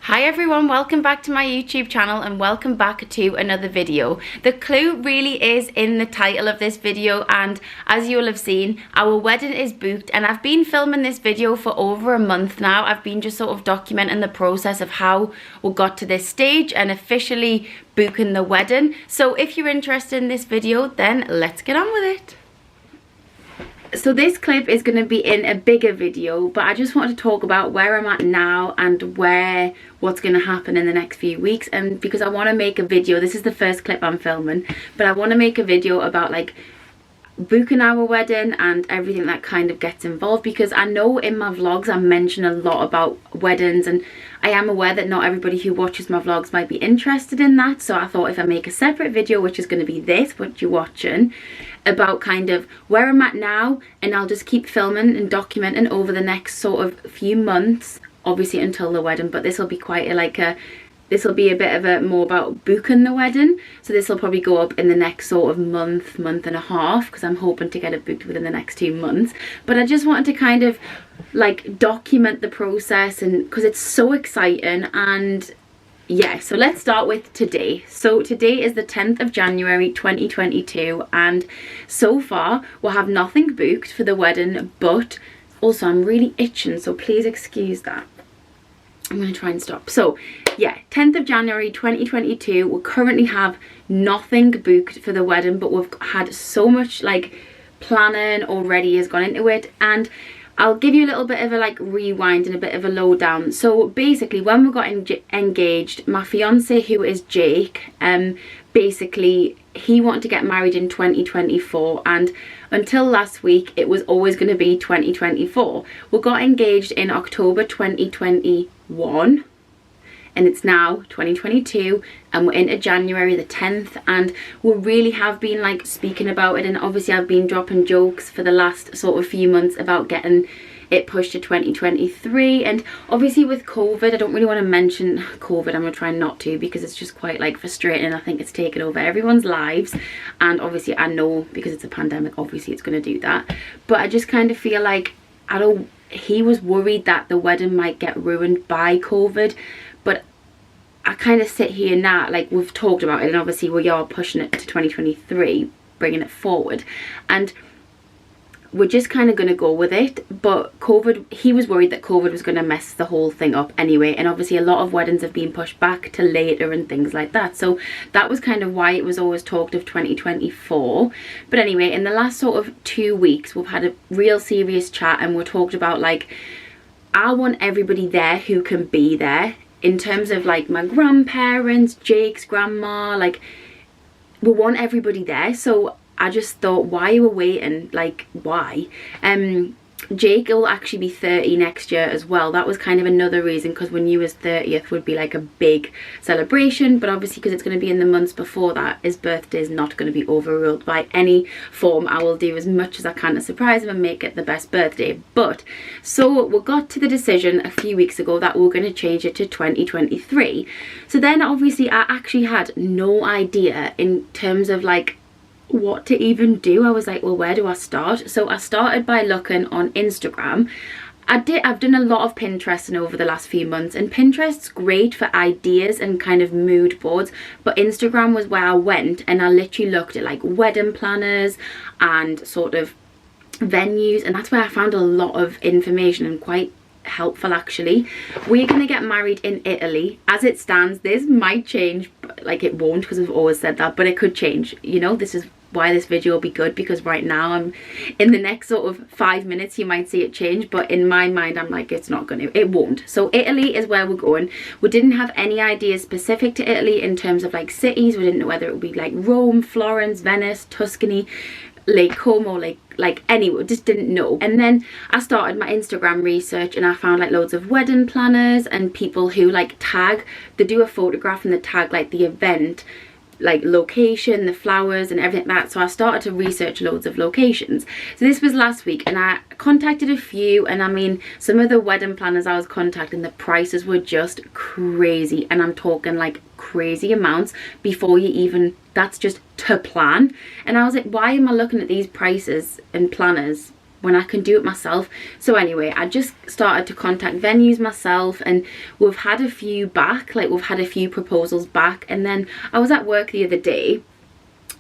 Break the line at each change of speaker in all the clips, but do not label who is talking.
Hi everyone, welcome back to my YouTube channel and welcome back to another video. The clue really is in the title of this video, and as you will have seen, our wedding is booked, and I've been filming this video for over a month now. I've been just sort of documenting the process of how we got to this stage and officially booking the wedding. So if you're interested in this video, then let's get on with it. So this clip is going to be in a bigger video, but I just want to talk about where I'm at now and what's going to happen in the next few weeks. And because I want to make a video, this is the first clip I'm filming, but I want to make a video about like booking our wedding and everything that kind of gets involved, because I know in my vlogs I mention a lot about weddings, and I am aware that not everybody who watches my vlogs might be interested in that. So I thought if I make a separate video, which is going to be this, what you're watching, about kind of where I'm at now, and I'll just keep filming and documenting over the next sort of few months, obviously until the wedding. But this will be quite this will be a bit of a more about booking the wedding, so this will probably go up in the next sort of month and a half, because I'm hoping to get it booked within the next 2 months. But I just wanted to kind of like document the process, and because it's so exciting. And yeah, so let's start with today. So today is the 10th of January 2022, and so far we'll have nothing booked for the wedding, but also I'm really itching, so please excuse that. I'm going to try and stop. So yeah, 10th of January 2022, we currently have nothing booked for the wedding, but we've had so much like planning already has gone into it. And I'll give you a little bit of a like rewind and a bit of a lowdown. So basically, when we got engaged, my fiance, who is Jake, basically he wanted to get married in 2024, and until last week it was always going to be 2024. We got engaged in October 2021, and it's now 2022, and we're into January the 10th, and we really have been like speaking about it. And obviously I've been dropping jokes for the last sort of few months about getting it pushed to 2023. And obviously with COVID, I don't really want to mention COVID, I'm going to try not to, because it's just quite like frustrating. I think it's taken over everyone's lives, and obviously I know because it's a pandemic, obviously it's going to do that. But I just kind of feel like he was worried that the wedding might get ruined by COVID. But I kind of sit here now, like we've talked about it, and obviously we are pushing it to 2023, bringing it forward, and we're just kind of going to go with it. But COVID, he was worried that COVID was going to mess the whole thing up anyway, and obviously a lot of weddings have been pushed back to later and things like that. So that was kind of why it was always talked of 2024. But anyway, in the last sort of 2 weeks, we've had a real serious chat, and we talked about like, I want everybody there who can be there, in terms of like my grandparents, Jake's grandma, like we want everybody there. So I just thought, why are we waiting? Like, why? Jake will actually be 30 next year as well. That was kind of another reason, because we knew his 30th would be like a big celebration. But obviously, because it's going to be in the months before that, his birthday is not going to be overruled by any form. I will do as much as I can to surprise him and make it the best birthday. But so we got to the decision a few weeks ago that we're going to change it to 2023. So then obviously I actually had no idea in terms of like what to even do. I was like, well, where do I start? So I started by looking on Instagram. I've done a lot of Pinteresting over the last few months, and Pinterest's great for ideas and kind of mood boards, but Instagram was where I went, and I literally looked at like wedding planners and sort of venues, and that's where I found a lot of information, and quite helpful actually. We're gonna get married in Italy. As it stands, this might change, like it won't, because I've always said that, but it could change, you know. This is why this video will be good, because right now I'm in the next sort of 5 minutes you might see it change, but in my mind I'm like, it won't. So Italy is where we're going. We didn't have any ideas specific to Italy in terms of like cities. We didn't know whether it would be like Rome, Florence, Venice, Tuscany, Lake Como, like anywhere, just didn't know. And then I started my Instagram research, and I found like loads of wedding planners and people who like tag, they do a photograph and they tag like the event, like location, the flowers and everything like that. So I started to research loads of locations. So this was last week, and I contacted a few, and I mean, some of the wedding planners I was contacting, the prices were just crazy, and I'm talking like crazy amounts before you even, that's just to plan. And I was like, why am I looking at these prices and planners when I can do it myself. So anyway, I just started to contact venues myself, and we've had a few back, like we've had a few proposals back. And then I was at work the other day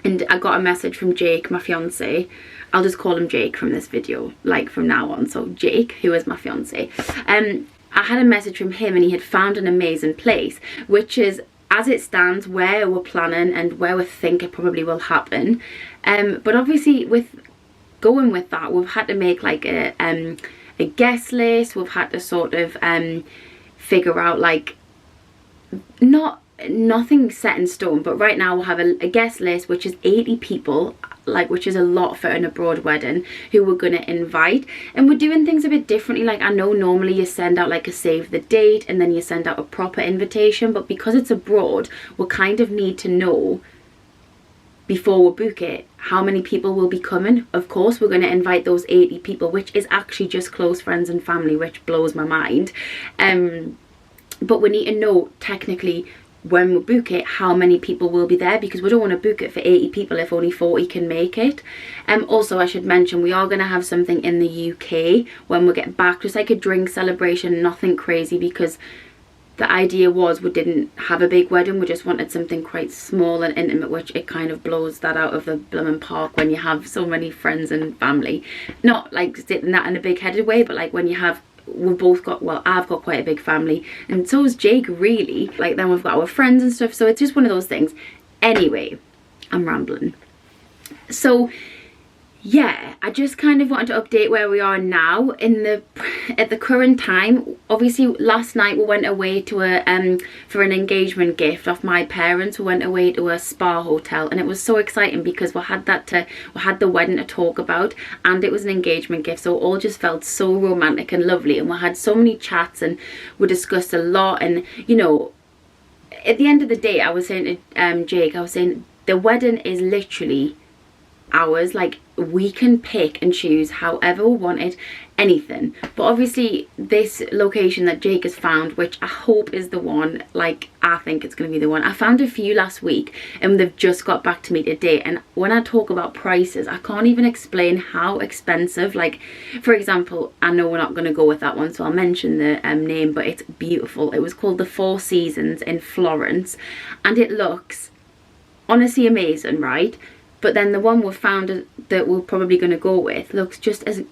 and I got a message from Jake, my fiance. I'll just call him Jake from this video, like from now on. So Jake, who is my fiance, I had a message from him, and he had found an amazing place, which is, as it stands, where we're planning and where we think it probably will happen. But obviously with going with that, we've had to make like a guest list. We've had to sort of figure out, like, nothing set in stone, but right now we'll have a guest list, which is 80 people, like, which is a lot for an abroad wedding, who we're gonna invite. And we're doing things a bit differently. Like, I know normally you send out like a save the date and then you send out a proper invitation, but because it's abroad, we kind of need to know before we book it how many people will be coming. Of course, we're going to invite those 80 people, which is actually just close friends and family, which blows my mind. But we need to know technically when we book it how many people will be there, because we don't want to book it for 80 people if only 40 can make it. Also, I should mention, we are going to have something in the UK when we get back, just like a drink celebration, nothing crazy, because the idea was we didn't have a big wedding, we just wanted something quite small and intimate, which it kind of blows that out of the blooming park when you have so many friends and family. Not like sitting that in a big-headed way, but like when you have, we've both got, well, I've got quite a big family, and so is Jake, really. Like, then we've got our friends and stuff, so it's just one of those things. Anyway, I'm rambling. So yeah, I just kind of wanted to update where we are now at the current time. Obviously, last night we went away to a for an engagement gift off my parents. We went away to a spa hotel, and it was so exciting because we had the wedding to talk about, and it was an engagement gift, so it all just felt so romantic and lovely. And we had so many chats, and we discussed a lot. And you know, at the end of the day, I was saying to Jake, I was saying the wedding is literally ours. Like, we can pick and choose however we wanted, anything. But obviously this location that Jake has found, which I hope is the one, like, I think it's going to be the one. I found a few last week and they've just got back to me today, and when I talk about prices, I can't even explain how expensive. Like, for example, I know we're not going to go with that one, so I'll mention the name, but it's beautiful. It was called the Four Seasons in Florence, and it looks honestly amazing, right? But then the one we've found that we're probably going to go with looks just as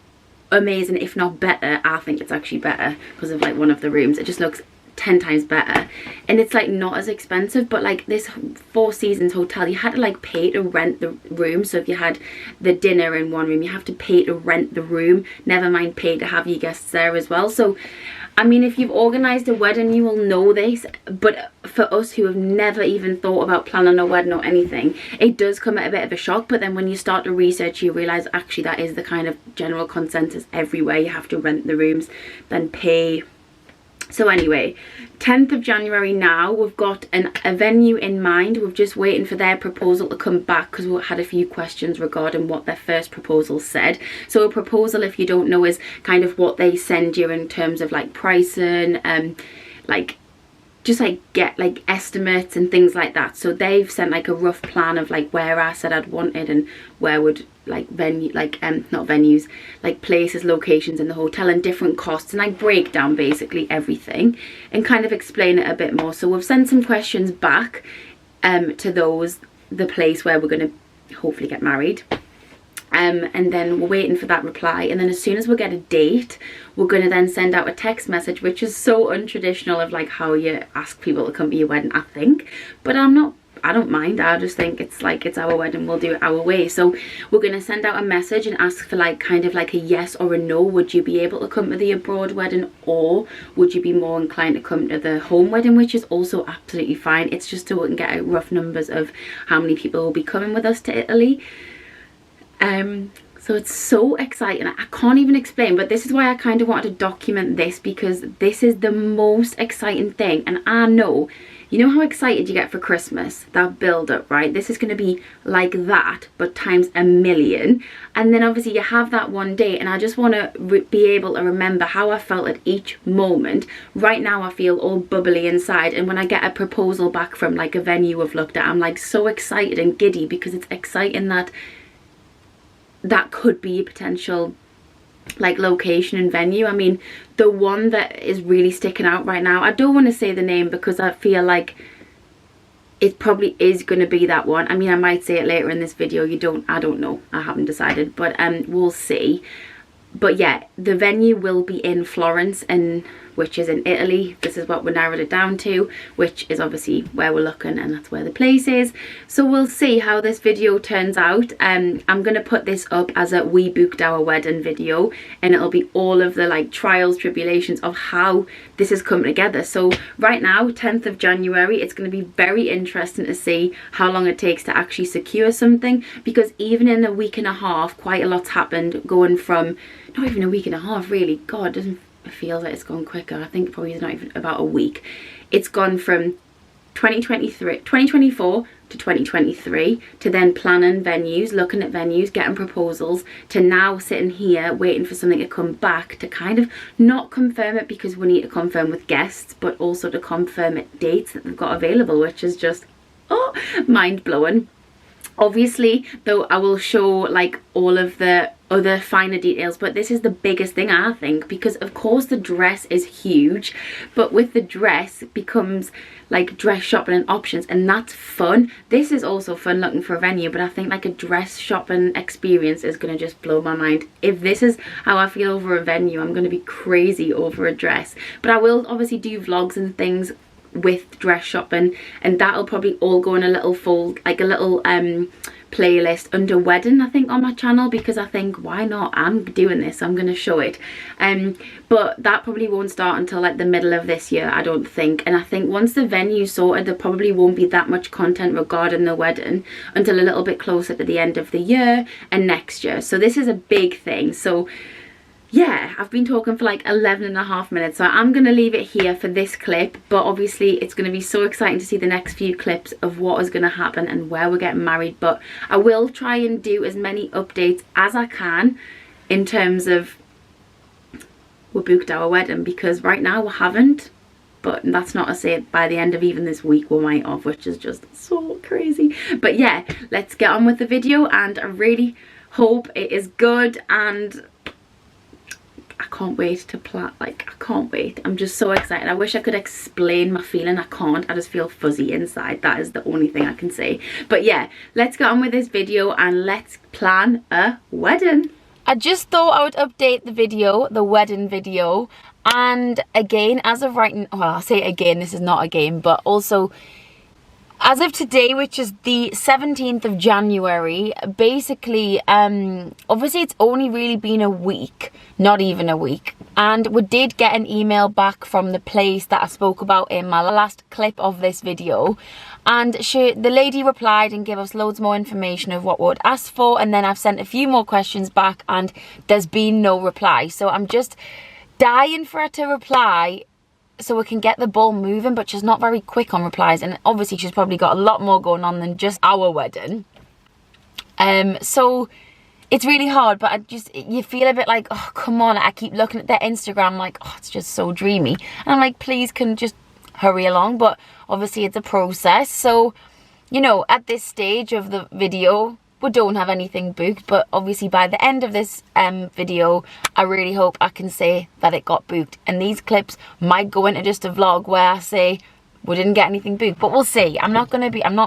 amazing, if not better. I think it's actually better because of like one of the rooms. It just looks 10 times better, and it's like not as expensive. But like this Four Seasons hotel, you had to like pay to rent the room. So if you had the dinner in one room, you have to pay to rent the room, never mind pay to have your guests there as well. So I mean, if you've organised a wedding, you will know this, but for us who have never even thought about planning a wedding or anything, it does come at a bit of a shock. But then when you start to research, you realise actually that is the kind of general consensus everywhere. You have to rent the rooms, then pay. So anyway, 10th of January now, we've got a venue in mind. We're just waiting for their proposal to come back because we had a few questions regarding what their first proposal said. So a proposal, if you don't know, is kind of what they send you in terms of like pricing, like just like get like estimates and things like that. So they've sent like a rough plan of like where I said I'd wanted and where would like venue, like not venues, like places, locations in the hotel, and different costs, and I break down basically everything and kind of explain it a bit more. So we've sent some questions back to the place where we're going to hopefully get married, and then we're waiting for that reply. And then as soon as we get a date, we're going to then send out a text message, which is so untraditional of like how you ask people to come to your wedding, I think, but I don't mind. I just think it's like, it's our wedding, we'll do it our way. So we're going to send out a message and ask for like kind of like a yes or a no. Would you be able to come to the abroad wedding, or would you be more inclined to come to the home wedding, which is also absolutely fine. It's just so we can get out rough numbers of how many people will be coming with us to Italy. So it's so exciting. I can't even explain, but this is why I kind of wanted to document this, because this is the most exciting thing. And I know, you know how excited you get for Christmas, that build up, right? This is going to be like that, but times a million. And then obviously you have that one day, and I just want to be able to remember how I felt at each moment. Right now I feel all bubbly inside, and when I get a proposal back from like a venue I've looked at, I'm like so excited and giddy, because it's exciting that that could be a potential like location and venue. I mean, the one that is really sticking out right now, I don't want to say the name because I feel like it probably is going to be that one. I mean, I might say it later in this video. I don't know, I haven't decided, but we'll see. But yeah, the venue will be in Florence, and which is in Italy. This is what we narrowed it down to, which is obviously where we're looking, and that's where the place is. So we'll see how this video turns out. I'm gonna put this up as a we booked our wedding video, and it'll be all of the like trials, tribulations of how this has come together. So right now, 10th of January, it's going to be very interesting to see how long it takes to actually secure something, because even in a week and a half, quite a lot's happened, going from, not even a week and a half really, God, doesn't it feels like it's gone quicker. I think probably it's not even about a week. It's gone from 2024 to 2023 to then planning venues, looking at venues, getting proposals, to now sitting here waiting for something to come back to kind of not confirm it, because we need to confirm with guests, but also to confirm it dates that they've got available, which is just, oh, mind-blowing. Obviously, though, I will show like all of the other finer details, but this is the biggest thing, I think, because of course the dress is huge, but with the dress it becomes like dress shopping and options, and that's fun. This is also fun looking for a venue, but I think like a dress shopping experience is going to just blow my mind. If this is how I feel over a venue, I'm going to be crazy over a dress. But I will obviously do vlogs and things with dress shopping, and that'll probably all go in a little fold, like a little playlist under wedding, I think, on my channel, because I think, why not? I'm doing this, I'm gonna show it. But that probably won't start until like the middle of this year, I don't think. And I think once the venue's sorted, there probably won't be that much content regarding the wedding until a little bit closer to the end of the year and next year. So this is a big thing. So yeah, I've been talking for like 11.5 minutes, so I'm going to leave it here for this clip, but obviously it's going to be so exciting to see the next few clips of what is going to happen and where we're getting married. But I will try and do as many updates as I can in terms of we booked our wedding, because right now we haven't, but that's not to say by the end of even this week we might have, which is just so crazy. But yeah, let's get on with the video, and I really hope it is good, and I can't wait to plan, like, I can't wait. I'm just so excited. I wish I could explain my feeling. I can't. I just feel fuzzy inside. That is the only thing I can say. But yeah, let's get on with this video and let's plan a wedding. I just thought I would update the video, the wedding video. And again, as of right now, well, I'll say again, this is not a game, but also as of today, which is the 17th of January, basically, obviously it's only really been a week, not even a week. And we did get an email back from the place that I spoke about in my last clip of this video. And the lady replied and gave us loads more information of what we would ask for. And then I've sent a few more questions back and there's been no reply. So I'm just dying for her to reply, so we can get the ball moving, but she's not very quick on replies, and obviously she's probably got a lot more going on than just our wedding. So it's really hard, but you feel a bit like, oh, come on. I keep looking at their Instagram like, oh, it's just so dreamy, and I'm like, please, can just hurry along. But obviously it's a process, so you know, at this stage of the video we don't have anything booked, but obviously by the end of this video, I really hope I can say that it got booked. And these clips might go into just a vlog where I say we didn't get anything booked, but we'll see. I'm not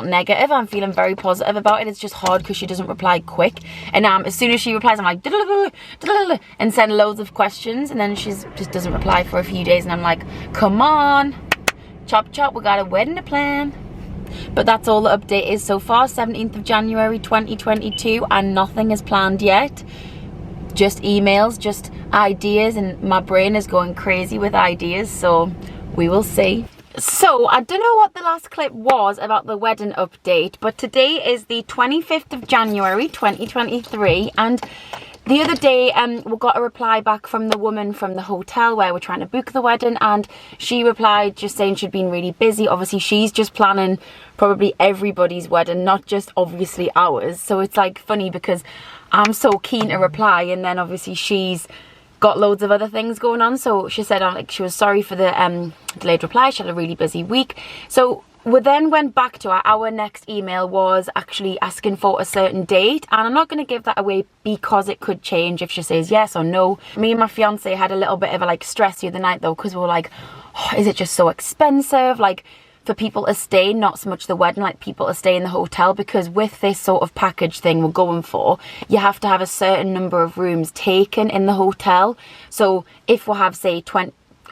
negative. I'm feeling very positive about it. It's just hard because she doesn't reply quick. And as soon as she replies, I'm like, and send loads of questions, and then she just doesn't reply for a few days, and I'm like, come on, chop chop, we got a wedding to plan. But that's all the update is so far, 17th of January 2022, and nothing is planned yet. Just emails, just ideas, and my brain is going crazy with ideas, so we will see. So I don't know what the last clip was about the wedding update, but today is the 25th of January 2023, and the other day we got a reply back from the woman from the hotel where we're trying to book the wedding, and she replied just saying she'd been really busy. Obviously she's just planning probably everybody's wedding, not just obviously ours. So it's like funny because I'm so keen to reply, and then obviously she's got loads of other things going on. So she said she was sorry for the delayed reply. She had a really busy week. So we then went back to our next email was actually asking for a certain date, and I'm not going to give that away because it could change if she says yes or no. Me and my fiance had a little bit of a like stress the other night though, because we were like, oh, is it just so expensive like for people to stay, not so much the wedding, like people to stay in the hotel, because with this sort of package thing we're going for, you have to have a certain number of rooms taken in the hotel. So if we have say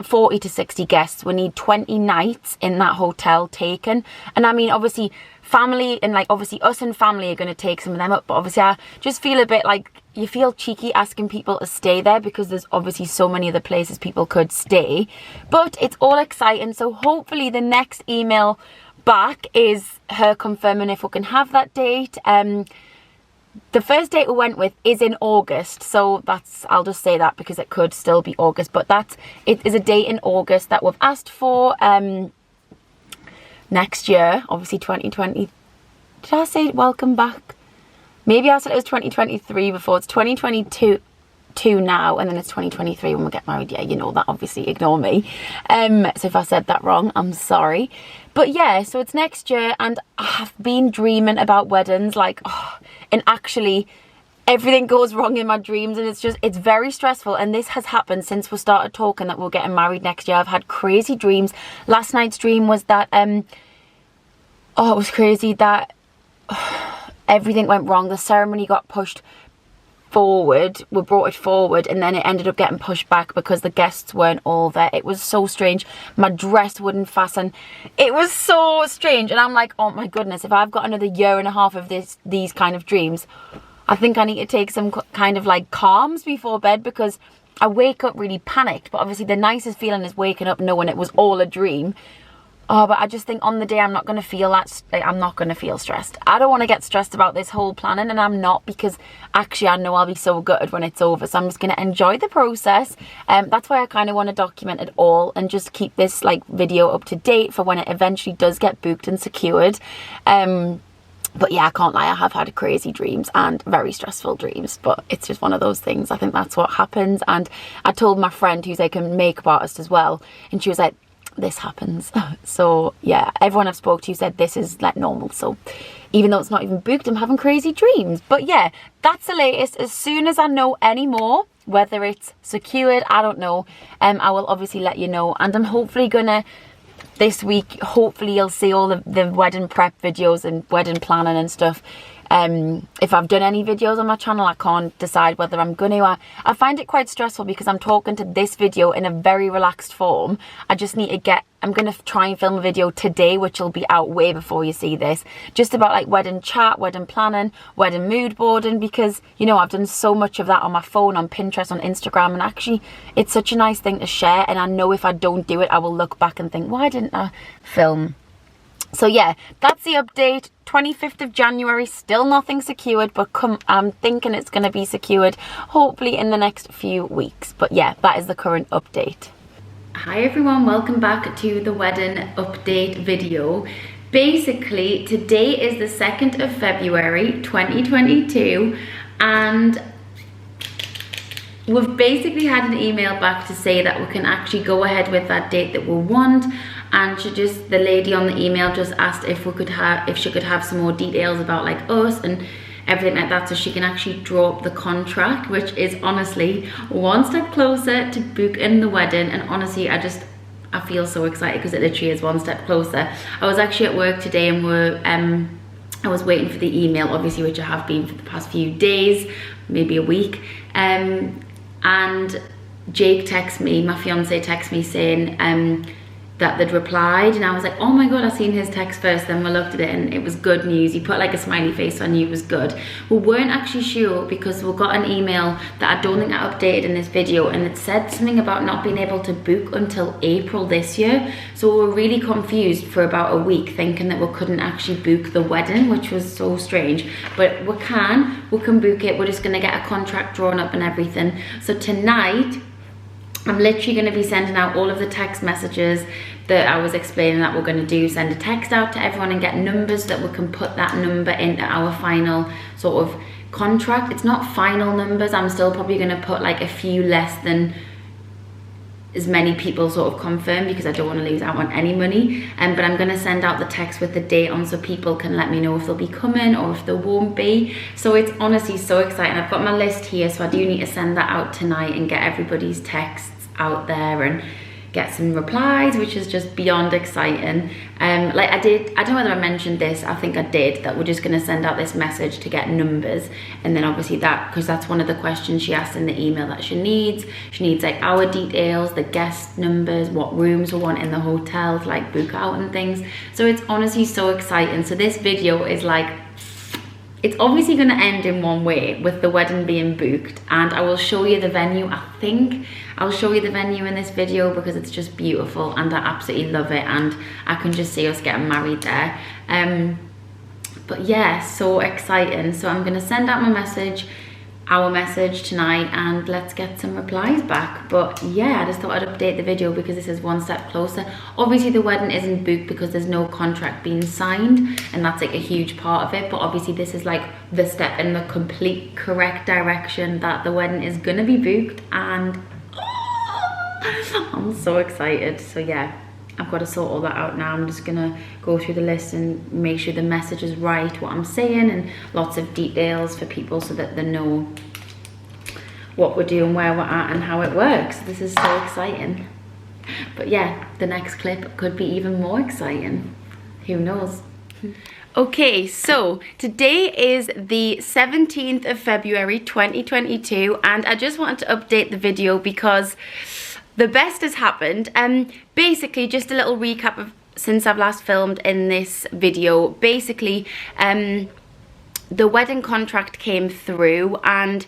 40 to 60 guests, we need 20 nights in that hotel taken. And I mean, obviously family and like obviously us and family are going to take some of them up, but obviously I just feel a bit like you feel cheeky asking people to stay there because there's obviously so many other places people could stay. But it's all exciting, so hopefully the next email back is her confirming if we can have that date. The first date we went with is in August, so that's, I'll just say that because it could still be August, but it is a date in August that we've asked for next year, obviously 2020. Did I say welcome back? Maybe I said it was 2023 before. It's 2022 now, and then it's 2023 when we get married. Yeah, you know that, obviously, ignore me. So if I said that wrong, I'm sorry. But yeah, so it's next year, and I have been dreaming about weddings, like, oh, and actually everything goes wrong in my dreams, and it's very stressful. And this has happened since we started talking that we're getting married next year. I've had crazy dreams. Last night's dream was that it was crazy that everything went wrong. The ceremony got pushed forward, we brought it forward, and then it ended up getting pushed back because the guests weren't all there. It was so strange. My dress wouldn't fasten. It was so strange, and I'm like, oh my goodness, if I've got another year and a half of these kind of dreams, I think I need to take some kind of like calms before bed, because I wake up really panicked. But obviously the nicest feeling is waking up knowing it was all a dream. Oh, but I just think on the day I'm not going to feel that, I'm not going to feel stressed. I don't want to get stressed about this whole planning, and I'm not, because actually I know I'll be so gutted when it's over. So I'm just going to enjoy the process. That's why I kind of want to document it all and just keep this like video up to date for when it eventually does get booked and secured. But yeah, I can't lie, I have had crazy dreams and very stressful dreams, but it's just one of those things. I think that's what happens. And I told my friend, who's like a makeup artist as well, and she was like, this happens. So yeah, everyone I've spoke to said this is like normal. So even though it's not even booked, I'm having crazy dreams. But yeah, that's the latest. As soon as I know any more, whether it's secured, I don't know, I will obviously let you know. And I'm hopefully gonna, this week, hopefully you'll see all the wedding prep videos and wedding planning and stuff. If I've done any videos on my channel, I can't decide whether I'm going to. I find it quite stressful because I'm talking to this video in a very relaxed form. I just need to I'm going to try and film a video today, which will be out way before you see this, just about like wedding chat, wedding planning, wedding mood boarding, because, you know, I've done so much of that on my phone, on Pinterest, on Instagram, and actually it's such a nice thing to share. And I know if I don't do it, I will look back and think, why didn't I film? So yeah, that's the update. 25th of January, still nothing secured, but I'm thinking it's going to be secured hopefully in the next few weeks. But yeah, that is the current update. Hi everyone, welcome back to the wedding update video. Basically, today is the 2nd of February 2022, and we've basically had an email back to say that we can actually go ahead with that date that we want. And the lady on the email just asked if she could have some more details about like us and everything like that, so she can actually draw up the contract, which is honestly one step closer to book in the wedding. And honestly, I feel so excited because it literally is one step closer. I was actually at work today and I was waiting for the email, obviously, which I have been for the past few days, maybe a week. And Jake texted me, my fiance texted me saying that they'd replied, and I was like, oh my god, I seen his text first. Then we looked at it and it was good news. He put like a smiley face, so I knew it was good. We weren't actually sure because we got an email that I don't think I updated in this video, and it said something about not being able to book until April this year. So we were really confused for about a week, thinking that we couldn't actually book the wedding, which was so strange. But we can book it. We're just gonna get a contract drawn up and everything. So tonight I'm literally going to be sending out all of the text messages that I was explaining that we're going to do. Send a text out to everyone and get numbers that we can put that number into our final sort of contract. It's not final numbers. I'm still probably going to put like a few less than as many people sort of confirm, because I don't want to lose out on any money. But I'm going to send out the text with the date on so people can let me know if they'll be coming or if they won't be. So it's honestly so exciting. I've got my list here, so I do need to send that out tonight and get everybody's texts out there and get some replies, which is just beyond exciting. Like I don't know whether I mentioned this, I think I did, that we're just going to send out this message to get numbers, and then obviously that, because that's one of the questions she asked in the email that she needs like our details, the guest numbers, what rooms we want in the hotel to like book out and things. So it's honestly so exciting. So this video is like, it's obviously going to end in one way, with the wedding being booked, and I will show you the venue. I think I'll show you the venue in this video because it's just beautiful and I absolutely love it, and I can just see us getting married there. But yeah, so exciting. So I'm going to send out my message, our message tonight, and let's get some replies back. But yeah, I just thought I'd update the video because this is one step closer. Obviously the wedding isn't booked because there's no contract being signed, and that's like a huge part of it, but obviously this is like the step in the complete correct direction that the wedding is gonna be booked, and I'm so excited. So yeah, I've got to sort all that out now. I'm just gonna go through the list and make sure the message is right, what I'm saying, and lots of details for people so that they know what we're doing, where we're at, and how it works. This is so exciting. But yeah, the next clip could be even more exciting. Who knows? Okay, so today is the 17th of February 2022, and I just wanted to update the video because the best has happened. Basically, just a little recap of since I've last filmed in this video. Basically, the wedding contract came through and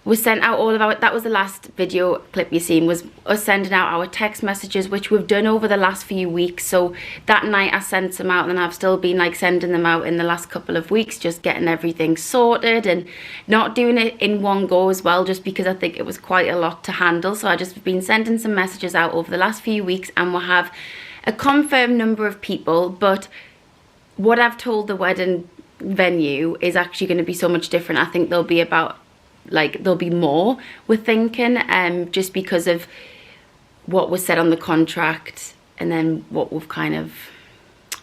was sent out all of our, that was the last video clip you seen, was us sending out our text messages, which we've done over the last few weeks. So that night I sent some out, and I've still been like sending them out in the last couple of weeks, just getting everything sorted and not doing it in one go as well, just because I think it was quite a lot to handle. So I just been sending some messages out over the last few weeks, and we'll have a confirmed number of people, but what I've told the wedding venue is actually going to be so much different. I think there'll be about, like, there'll be more, we're thinking, just because of what was said on the contract, and then what we've kind of,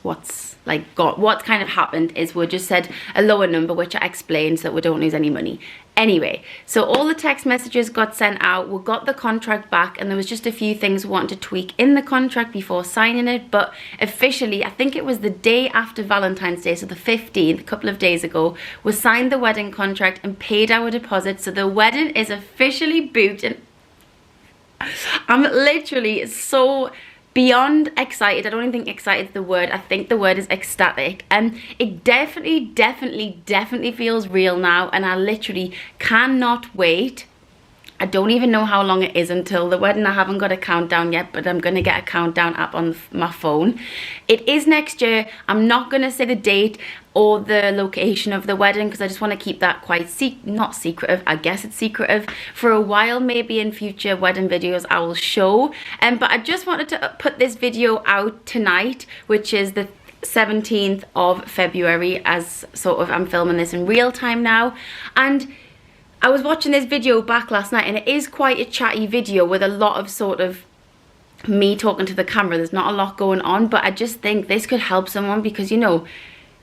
what's kind of happened is we just said a lower number, which I explained so that we don't lose any money. Anyway, so all the text messages got sent out, we got the contract back, and there was just a few things we wanted to tweak in the contract before signing it. But officially, I think it was the day after Valentine's Day, so the 15th, a couple of days ago, we signed the wedding contract and paid our deposit. So the wedding is officially booked, and I'm literally so beyond excited. I don't even think excited is the word. I think the word is ecstatic, and it definitely feels real now, and I literally cannot wait. I don't even know how long it is until the wedding. I haven't got a countdown yet, but I'm going to get a countdown app on my phone. It is next year. I'm not going to say the date or the location of the wedding because I just want to keep that quite not secretive. I guess it's secretive for a while. Maybe in future wedding videos I will show. But I just wanted to put this video out tonight, which is the 17th of February, as sort of I'm filming this in real time now. And I was watching this video back last night, and it is quite a chatty video with a lot of sort of me talking to the camera. There's not a lot going on, but I just think this could help someone because, you know,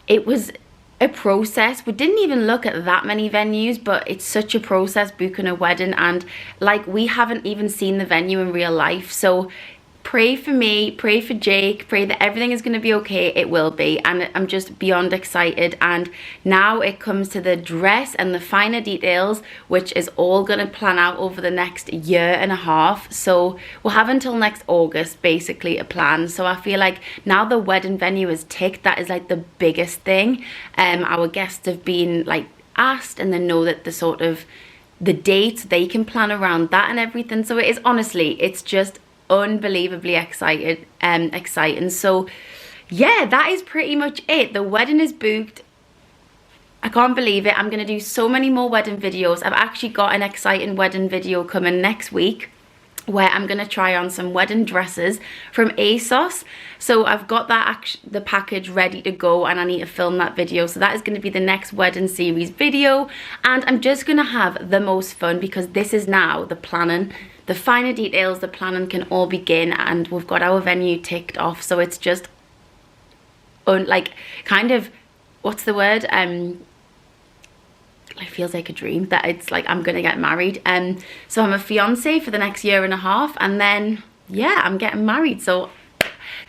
it was a process. We didn't even look at that many venues, but it's such a process booking a wedding, and like we haven't even seen the venue in real life. So pray for me, pray for Jake, pray that everything is going to be okay. It will be, and I'm just beyond excited. And now it comes to the dress and the finer details, which is all going to plan out over the next year and a half. So we'll have until next August basically to plan. So I feel like now the wedding venue is ticked, that is like the biggest thing. Our guests have been like asked, and they know that the sort of the dates, they can plan around that and everything. So it is, honestly, it's just unbelievably exciting. So yeah, that is pretty much it. The wedding is booked. I can't believe it. I'm gonna do so many more wedding videos. I've actually got an exciting wedding video coming next week where I'm gonna try on some wedding dresses from ASOS. So I've got that the package ready to go, and I need to film that video. So that is gonna be the next wedding series video, and I'm just gonna have the most fun because this is now the planning the finer details, the planning can all begin, and we've got our venue ticked off. So it's just like kind of, what's the word, it feels like a dream that it's like I'm gonna get married. So I'm a fiance for the next 1.5 years, and then yeah, I'm getting married, so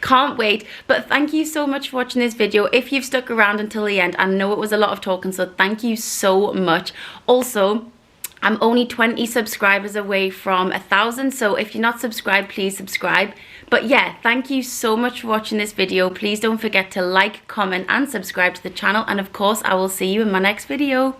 can't wait. But thank you so much for watching this video. If you've stuck around until the end, I know it was a lot of talking, so thank you so much. Also, I'm only 20 subscribers away from 1,000, so if you're not subscribed, please subscribe. But yeah, thank you so much for watching this video. Please don't forget to like, comment and subscribe to the channel, and of course I will see you in my next video.